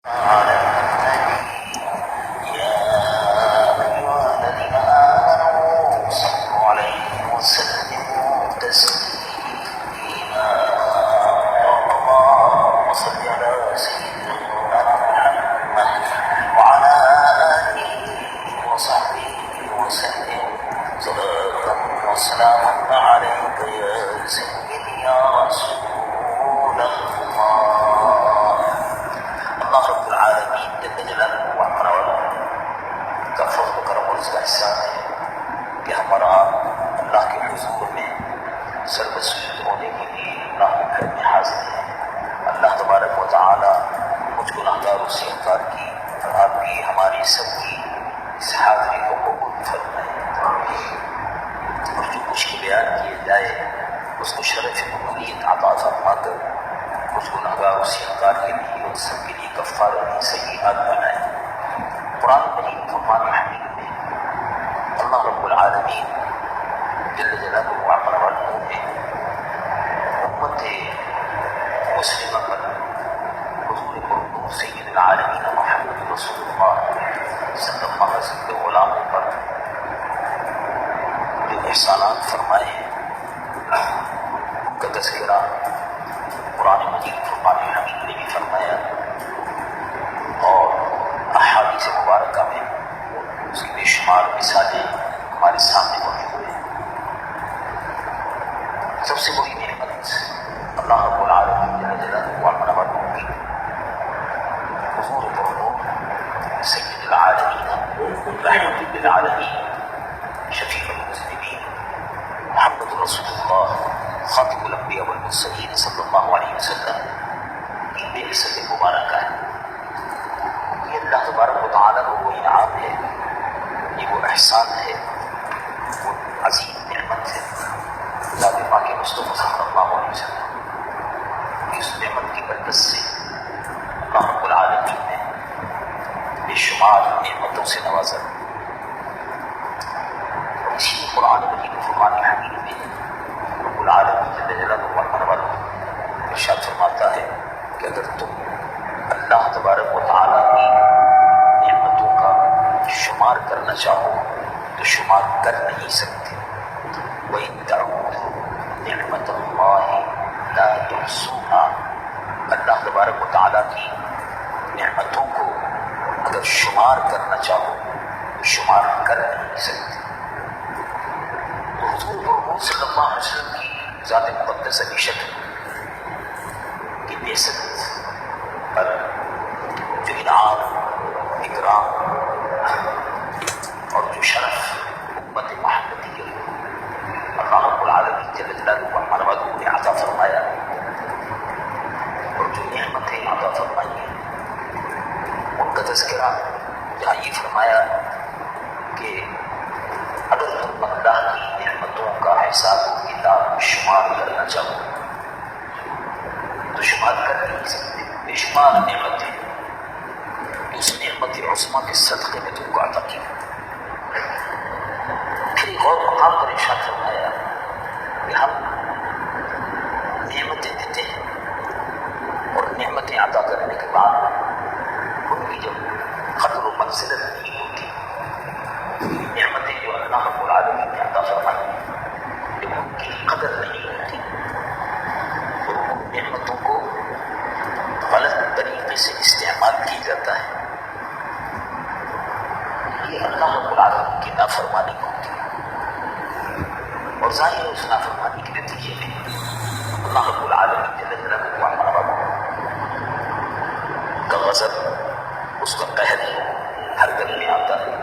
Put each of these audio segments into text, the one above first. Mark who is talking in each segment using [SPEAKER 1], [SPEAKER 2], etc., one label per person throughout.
[SPEAKER 1] على النبي يا أيها الذين آمنوا صلوا عليه وسلموا تسليما اللهم صل على سيدنا محمد وعلى آله وصحبه وسلم صلاة وسلاما عليك يا سيدي يا رسول الله. اللہ رب العالمین جل جلالہ و عظمہ کا فضل و کرم اور اس کا احسان ہے کہ ہمارا اللہ کے حضور میں سر بسجود ہونے کے لیے اللہ کے گھر میں حاضر ہے. اللہ تبارک و تعالی مجھ گناہگاروں سے انکار کی اور آپ کی ہماری سب کی اس حاضری کو قبول فرمائے اور جو کچھ بیان کیے جائے اس کو شرف قبولیت عطا فرما کر کچھ گناہگاروں سے انکار کے لیے اور سب کے لیے کفارہ سیئات بنائے. قرآن مجید فرمان حمید میں اللہ رب العالمین جل جلالہ و عظمہ نے امت مسلمہ پر حضور پرنور سید العالمین محمد رسول اللہ صلی اللہ علیہ وسلم کے غلاموں پر جو احسانات فرمائے ہیں ان کا تذکرہ قرآن مجید فرقان حمید نے بھی فرمایا اور احادیث مبارکہ میں اس کی بے شمار مثالیں ہمارے سامنے موجود ہیں. سب سے بڑی نعمت اللہ رب العالمین جل جلالہ و عظمہ کی حضور پرنور سید العالمین رحمت للعالمین شفیع المذنبین محمد رسول اللہ خاتم الانبیاء والمرسلین صلی اللہ علیہ وسلم کی بے عزت مبارکہ ہے. یہ اللہ تبارک و تعالیٰ کا وہ انعام ہے، یہ وہ احسان ہے، وہ عظیم نعمت ہے ذات پاک مصطفیٰ صلی اللہ علیہ وسلم. اس نعمت کی برکت سے اللہ رب العالمین نے بے شمار نعمتوں سے نوازا. اسی قرآن مجید فرقان حمید میں رب العالمین جل جلالہ و عظمہ ارشاد فرماتا ہے کہ اگر تم اللہ تبارک و تعالیٰ کی نعمتوں کا شمار کرنا چاہو تو شمار کر نہیں سکتے. وَإِن تَعُودُوا نِعْمَتَ اللَّهِ لَا تُحْصُوهَا اللہ تبارک و تعالیٰ کی نعمتوں کو اگر شمار کرنا چاہو تو شمار کر نہیں سکتے. تو حضور پرنور صلی اللہ علیہ وسلم کی ذات مقدس کی شکل کی بعثت پر جو انعام اکرام اور جو شرف امت محمدی اللہ رب العالمین جل جلالہ و عظمہ نے عطا فرمایا اور جو نعمتیں عطا فرمائی ہیں ان کا تذکرہ جہاں یہ فرمایا کہ اگر تم اللہ کی نعمتوں کا حساب کتاب شمار کرنا چاہو تو شمار کر نہیں سکتے. بے شمار نعمتیں اس نعمت عظمیٰ کے صدقے میں تم کو عطا کی. پھر ایک اور مقام پر ارشاد فرمایا کہ ہم نعمتیں دیتے ہیں اور نعمتیں عطا کرنے کے بعد ان کی جب قدر و منزلت نہیں ہوتی، نعمتیں جو اللہ رب العالمین نے عطا فرمائی جب ان کی قدر نہیں ہوتی اور ان نعمتوں کو غلط طریقے سے استعمال کی جاتا ہے، یہ اللہ رب العالمین کی نافرمانی ہوتی ہے. اور ظاہر ہے اس نافرمانی کے نتیجے میں اللہ رب العالمین جل جلالہ و عظمہ کا غضب، اس کا قہر ہر گل میں آتا ہے.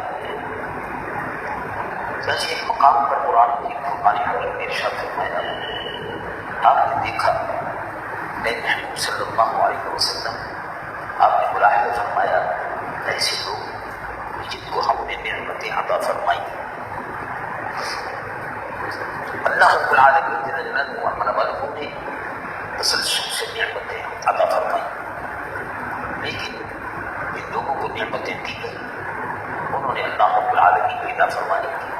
[SPEAKER 1] چنانچہ ایک مقام پر قرآن مجید فرقان حمید نے ارشاد فرمایا آپ نے دیکھا نبی محمد صلی اللہ علیہ وسلم آپ نے ملاحظہ فرمایا ایسے لوگ جن کو ہم نے نعمتیں عطا فرمائی اللہ رب العالمین جل جلالہ و عظمہ نے تسلسل سے نعمتیں عطا فرمائی، لیکن جن لوگوں کو نعمتیں دی گئی انہوں نے اللہ رب العالمین کی نافرمانی کی.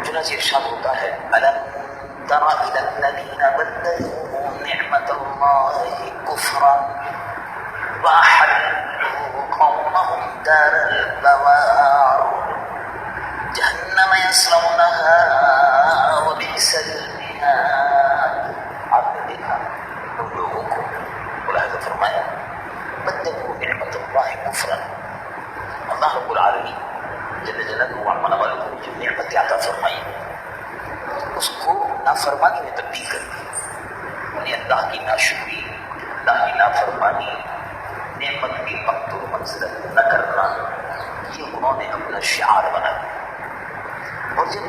[SPEAKER 1] چنانچہ ارشاد ہوتا ہے أَلَمْ تَرَ إِلَى الَّذِينَ بَدَّلُوا نِعْمَةَ اللَّهِ كُفْرًا وأحلوا قومهم دار البوار جہنم یصلونها وبئس المہاد. آپ نے دیکھا ان لوگوں کو ملاحظہ فرمایا بدلوا نعمت اللہ کفرا. اللہ رب العالمین جل جلالہ وعلا والوں کو جو نعمت عطا فرمائی اس کو نافرمانی میں تبدیل کر دی. انہیں اللہ کی ناشکری، اللہ کی نافرمانی، نعمت کی وقت و منزلت نہ کرنا یہ انہوں نے اپنا شعار بنا دیا. اور جب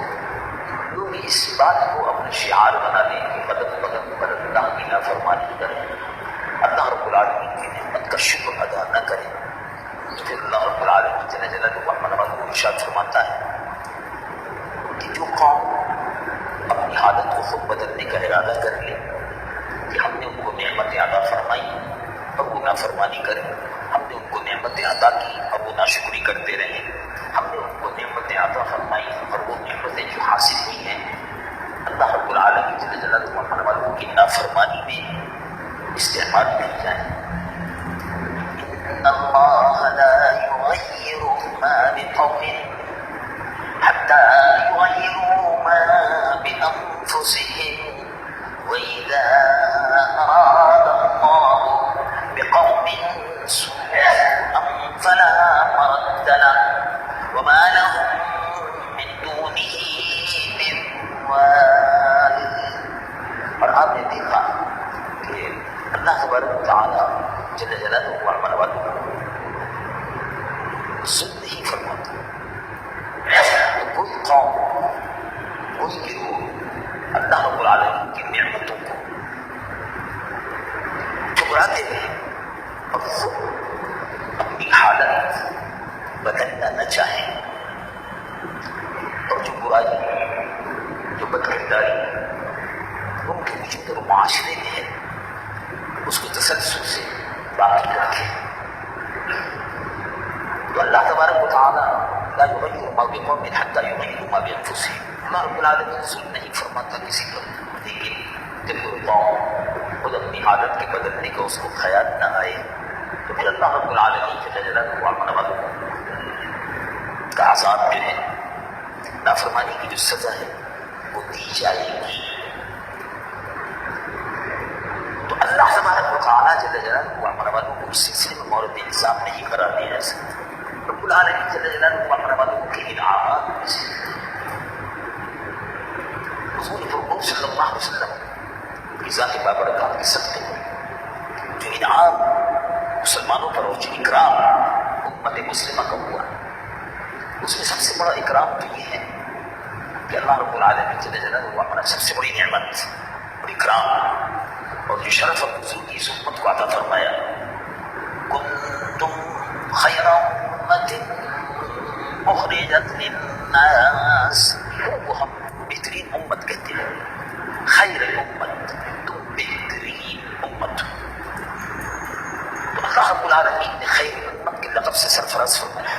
[SPEAKER 1] لوگ اس بات کو اپنا شعار بنا لیں کہ قدم قدم پر اللہ کی نافرمانی کریں، اللہ رب العالمین کی نعمت کا شکر ادا نہ کریں، تو پھر اللہ رب العالمین جل جلالہ کو ارشاد فرماتا ہے کہ جو قوم اپنی حالت کو خود بدلنے کا ارادہ کر لے کہ ہم نے ان کو نعمت عطا فرمائی اور وہ نافرمانی کریں، ہم نے ان کو نعمت عطا کی اور وہ ناشکری کرتے رہیں، ہم نے ان کو نعمت عطا فرمائی اور وہ نعمتیں جو حاصل ہوئی ہیں اللہ رب العالمین جل جلالہ والوں کی نافرمانی میں استعمال کی جائیں. ان اللہ لا یغیر ما بقوم حتی یغیروا ما بانفسهم وإذا أراد الله بقوم سوءا فلا مرد له وما لهم من دونه من وال. اور آپ نے دیکھا کہ اللہ تبارک و تعالی جل جلالہ وعلا والوں ظلم نہیں فرماتا. تو کوئی قوم، کوئی گروہ اللہ رب العالمین کی نعمتوں کو ٹھکراتے ہیں اور خود اپنی حالت بدلنا نہ چاہیں اور جو برائی، جو بدکرداری ان کے وجود اور معاشرے میں ہے اس کو تسلسل سے باقی رکھیں، تو اللہ تبارک و تعالی لا یغیر ما بقوم حتی یغیروا ما بانفسهم. اللہ رب العالمین ظلم نہیں فرماتا کسی پر، لیکن جب کوئی قوم خود اپنی حالت کے بدلنے کا اس کو خیال نہ آئے تو پھر اللہ رب العالمین جل جلالہ والوں کا عذاب جو ہے، نافرمانی کی جو سزا ہے وہ دی جائے گی. تو اللہ تبارک و تعالیٰ جل جلالہ والوں کو اس سلسلے میں مورد الزام نہیں قرار دیا جا سکتا. رب العالمین جل جلالہ والوں کے انعامات میں سے حضور پرمخ صلی اللہ علیہ وسلم کی ذات بابرکات کے صدقے میں جو انعام مسلمانوں پر اور جو اکرام امت مسلمہ کا ہوا اس میں سب سے بڑا اکرام تو یہ ہے کہ اللہ رب العالمین جل جلالہ والوں سب سے بڑی نعمت اور اکرام اور جو شرف اور بزرگی اس امت کو عطا فرمایا. کنتم خیر امت اخرجت للناس، کو ہم بہترین امت کہتے ہیں. خیر امت، تم بہترین امت. تو اللہ رب العالمین نے خیر امت کے لقب سے سرفراز فرمایا.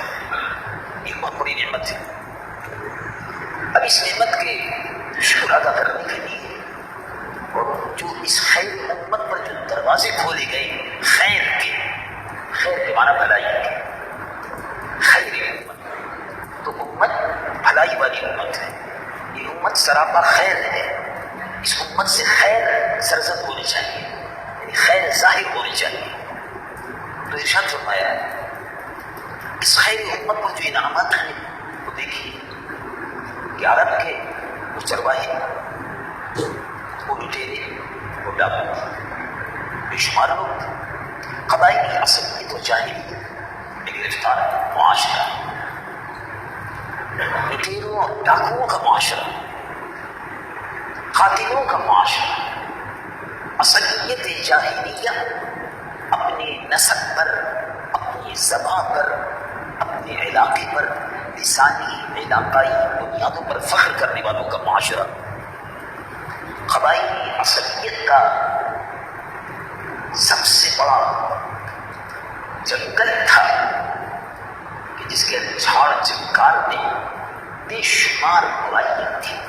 [SPEAKER 1] یہ بہت بڑی نعمت ہے. اب اس نعمت کے شکر ادا کرنے کے لیے اور جو اس خیر امت پر جو دروازے کھولے گئے خیر کے معنی بھلائی کے، خیر امت تو امت بھلائی والی امت ہے. یہ امت سراپا خیر ہے. اس امت سے خیر سرزد ہونی چاہیے، یعنی خیر ظاہر ہونی چاہیے. تو ارشاد فرمایا اس خیر امت پر جو انعامات ہیں وہ دیکھیے کہ عرب کے وہ چرواہے، وہ لٹیرے، وہ ڈاکو، بے شمار لوگ قبائلی عصبیت و جاہلیت میں گرفتار معاشرہ، لٹیروں اور ڈاکوؤں کا معاشرہ، قاتلوں کا معاشرہ، عصبیت جاہلیہ اپنے نسب پر، اپنی زبان پر، اپنے علاقے پر لسانی علاقائی بنیادوں پر فخر کرنے والوں کا معاشرہ، قبائلی عصبیت کا سب سے بڑا جنگل تھا کہ جس کے جھاڑ جھنکار میں بے شمار برائیاں تھیں،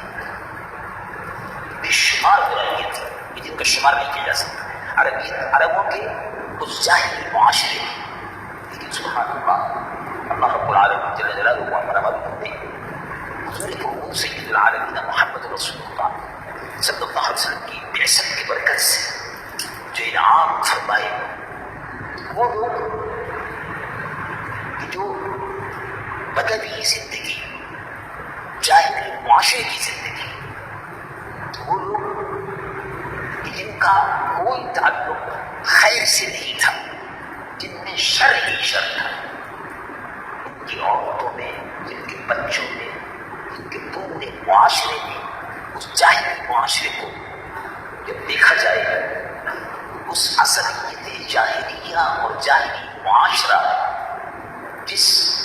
[SPEAKER 1] بے شمار برائیاں تھیں جن کا شمار نہیں کیا جا سکتا. عربوں کے اس ظاہری معاشرے میں. لیکن سبحان اللہ رب العالمین جل جلالہ کو ہمارا معلوم ہے حضور کریم سید العالمین محمد رسول اللہ صلی اللہ علیہ وسلم کی بعثت کی برکت سے جو انعام فرمائے وہ لوگ کہ جو بدوی زندگی جاہلی معاشرے کی زندگی وہ لوگ جن کا کوئی تعلق خیر سے نہیں تھا جن میں شر ہی شر تھا ان کی عورتوں میں جن کے بچوں میں جن کے پورے معاشرے میں اس جاہلی معاشرے کو جب دیکھا جائے اس اصلیت جاہلیہ اور جاہلی معاشرہ جس